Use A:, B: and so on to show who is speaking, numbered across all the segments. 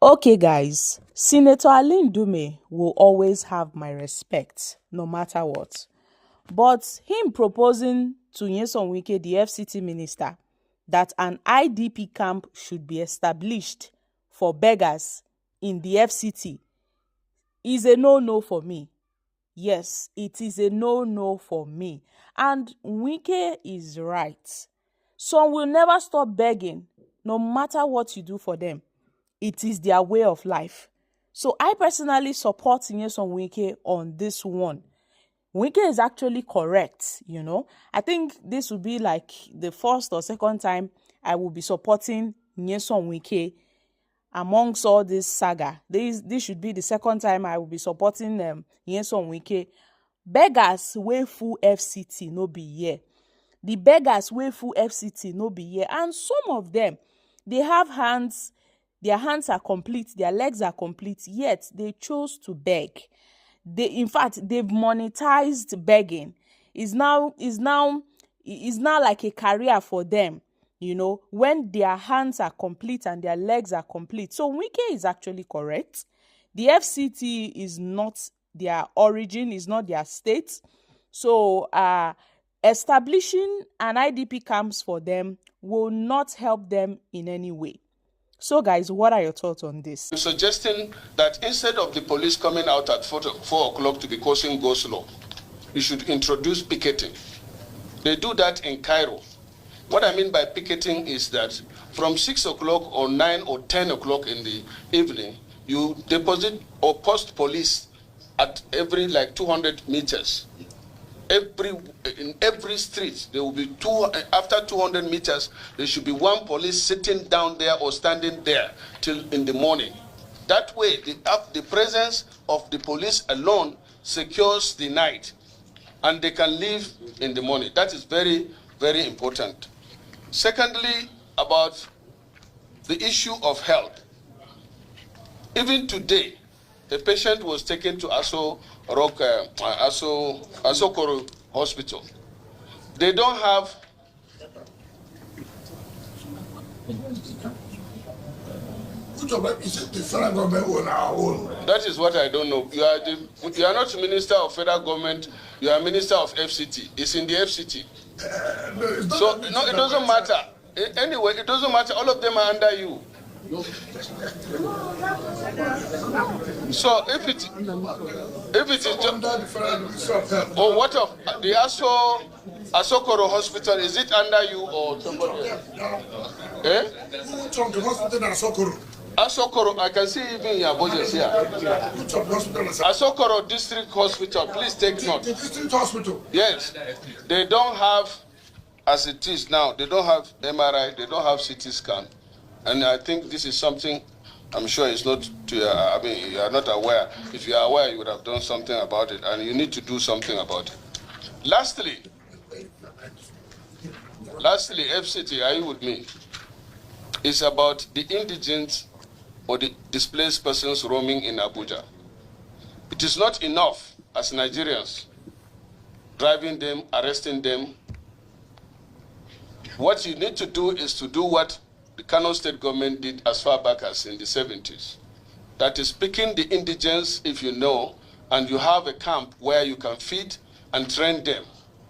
A: Okay, guys, Senator Ndume will always have my respect, no matter what. But him proposing to Nyesom Wike, the FCT minister, that an IDP camp should be established for beggars in the FCT is a no-no for me. Yes, it is a no-no for me. And Wike is right. Some will never stop begging, no matter what you do for them. It is their way of life. So I personally support Nyesom Wike on this one. Wike is actually correct, I think this will be like the first or second time I will be supporting Nyesom Wike amongst all this saga. This should be the second time I will be supporting Nyesom Wike. Beggars wey full FCT no be here. The beggars wey full FCT no be here. And some of them, they have hands, their hands are complete, their legs are complete, yet they chose to beg. In fact, they've monetized begging. Is now like a career for them, when their hands are complete and their legs are complete. So Wike is actually correct. The FCT is not their origin, is not their state. So establishing an IDP camps for them will not help them in any way. So guys, what are your thoughts on this?
B: I'm suggesting that instead of the police coming out at 4 o'clock to be causing go slow, you should introduce picketing. They do that in Cairo. What I mean by picketing is that from 6 o'clock or 9 or 10 o'clock in the evening, you deposit or post police at every 200 meters. In every street, there will be after 200 meters, there should be one police sitting down there or standing there till in the morning. That way, the presence of the police alone secures the night, and they can leave in the morning. That is very, very important. Secondly, about the issue of health. Even today, a patient was taken to Asokoro Hospital. They don't have that is what I don't know. You are not minister of federal government, you are minister of FCT. It's in the FCT. So no, it doesn't matter. Anyway, it doesn't matter. All of them are under you. So if it is just, or what of the Asokoro Hospital, is it under you or somebody else? Asokoro, I can see even in Abuja here. Asokoro District Hospital, please take note.
C: The district hospital?
B: Yes. They don't have, as it is now, they don't have MRI, they don't have CT scan. And I think this is something, I'm sure it's not, you are not aware. If you are aware, you would have done something about it, and you need to do something about it. Lastly, FCT, are you with me? It's about the indigents or the displaced persons roaming in Abuja. It is not enough as Nigerians driving them, arresting them. What you need to do is to do what the Kano state government did as far back as in the 70s. That is picking the indigents, if you know, and you have a camp where you can feed and train them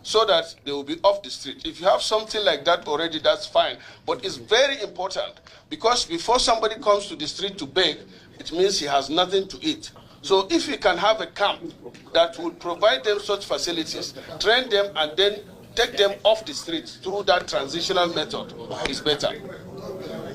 B: so that they will be off the street. If you have something like that already, that's fine. But it's very important because before somebody comes to the street to beg, it means he has nothing to eat. So if you can have a camp that will provide them such facilities, train them, and then take them off the streets through that transitional method, is better.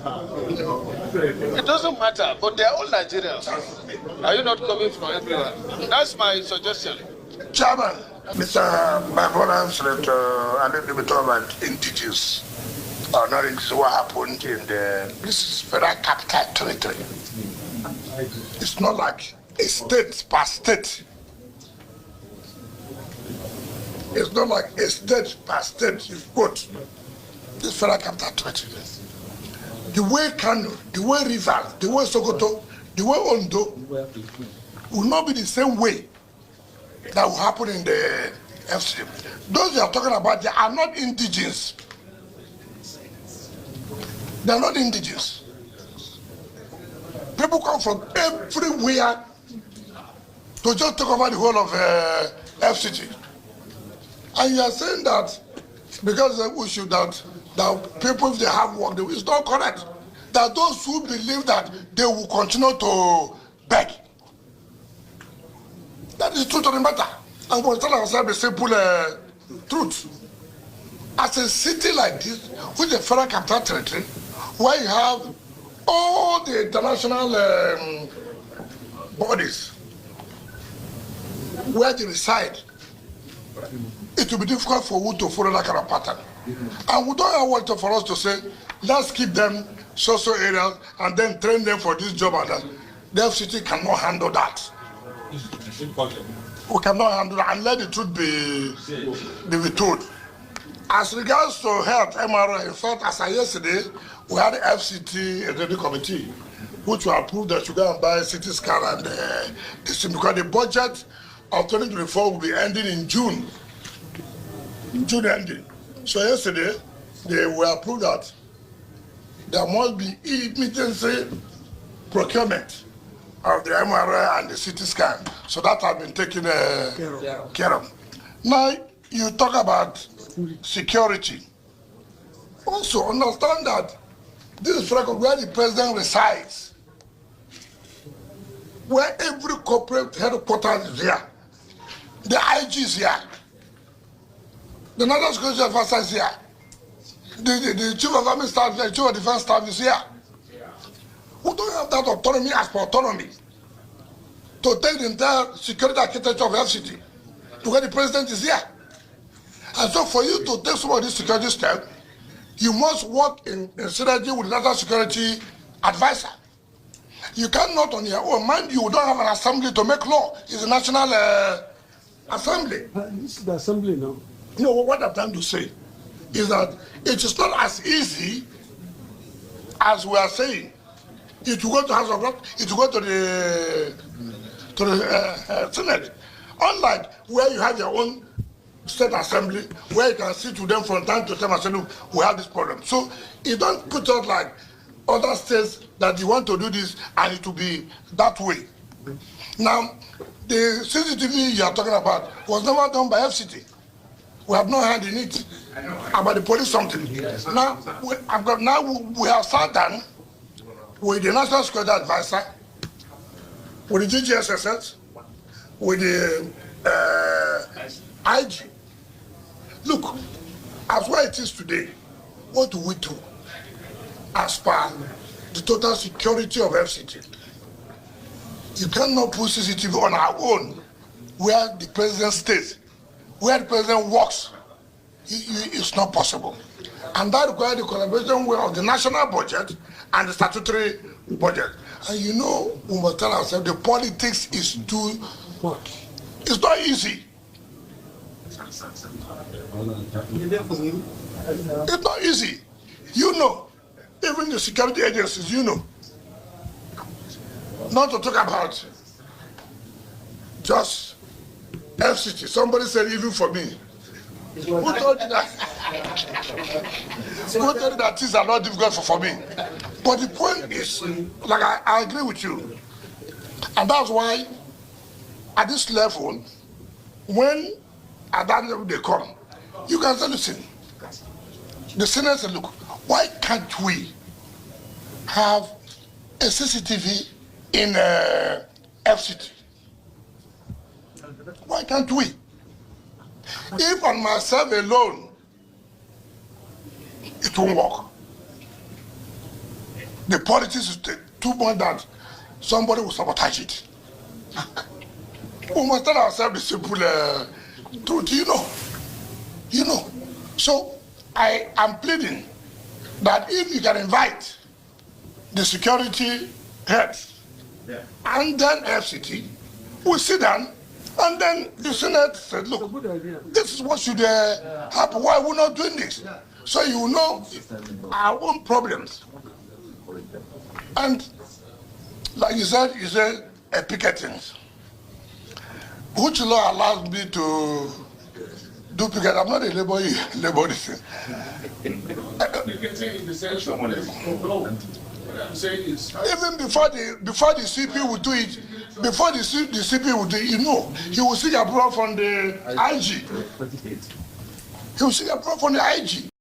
B: It doesn't matter, but they are all Nigerians. Are you not coming from everywhere? That's my suggestion.
C: Chairman, my brother said, I need to be talking about indigenous. Not indigenous, what happened in this is federal capital territory. It's not like a state per state. It's not like a state per state you've got. This federal capital territory. The way Kano, the way Rivers, the way Sokoto, the way Ondo will not be the same way that will happen in the FCT. Those you are talking about, they are not indigenous. They are not indigenous. People come from everywhere to just take over the whole of FCT. And you are saying that because we should that people, if they have work, it's not correct. That those who believe that they will continue to beg. That is the truth of the matter. And we'll tell ourselves the simple truth. As a city like this, with the federal capital territory, where you have all the international bodies where they reside, it will be difficult for you to follow that kind of pattern. And we don't want for us to say, let's keep them social areas and then train them for this job and that. The FCT cannot handle that. We cannot handle that and let the truth be told. As regards to health, MRI, in fact, as of yesterday, we had the FCT executive committee, which will approve that you go and buy a CT scan and because the budget of 2024 will be ending in June. June ending. So yesterday, they will approve that there must be immediate procurement of the MRI and the CT scan. So that has been taken care of. Now, you talk about security. Also, understand that this is where the president resides, where every corporate headquarters is here. The IG is here. The National Security Officer is here. The Chief of Army Staff, the Chief of Defense Staff is here. We don't have that autonomy as per autonomy to take the entire security architecture of FCT to where the president is here. And so for you to take some of these security steps, you must work in synergy with the National Security Advisor. You cannot on your own. Mind you, don't have an assembly to make law. It's a national assembly.
D: This is the assembly now.
C: You know, what I'm trying to say is that it is not as easy as we are saying. It will go to House of Reps, it will go to the Senate. Unlike where you have your own state assembly, where you can sit with them from time to time and say, look, we have this problem. So you don't put out like other states that you want to do this and it will be that way. Now, the CCTV you are talking about was never done by FCT. We have no hand in it. About the police something. Now, we have sat down with the National Security Advisor, with the GGSSS, with the IG. Look, as where it is today, what do we do as per the total security of FCT? You cannot put CCTV on our own where the president stays, where the president works. It's not possible. And that requires the collaboration of the national budget and the statutory budget. And you know, we must tell ourselves the politics is too much. It's not easy. It's not easy. You know, even the security agencies, you know. Not to talk about just FCT. Somebody said even for me. Who told you that? Who told you that things are not difficult for me? But the point is, like I agree with you. And that's why at this level, when at that level they come, you can say, listen, the Senate said, look, why can't we have a CCTV in FCT? Why can't we? If on myself alone, it won't work. The politics is too much that somebody will sabotage it. We must tell ourselves the simple truth, you know. So I am pleading that if you can invite the security heads and then FCT, we sit down. And then the Senate said, look, this is what should happen. Why are we not doing this? So you know our own problems. And like you said picketing. Which law allows me to do picketing? I'm not a labor thing. Even before the CP would do it, before the CP would do it, you know, he will seek approval from the IG. He will seek approval from the IG.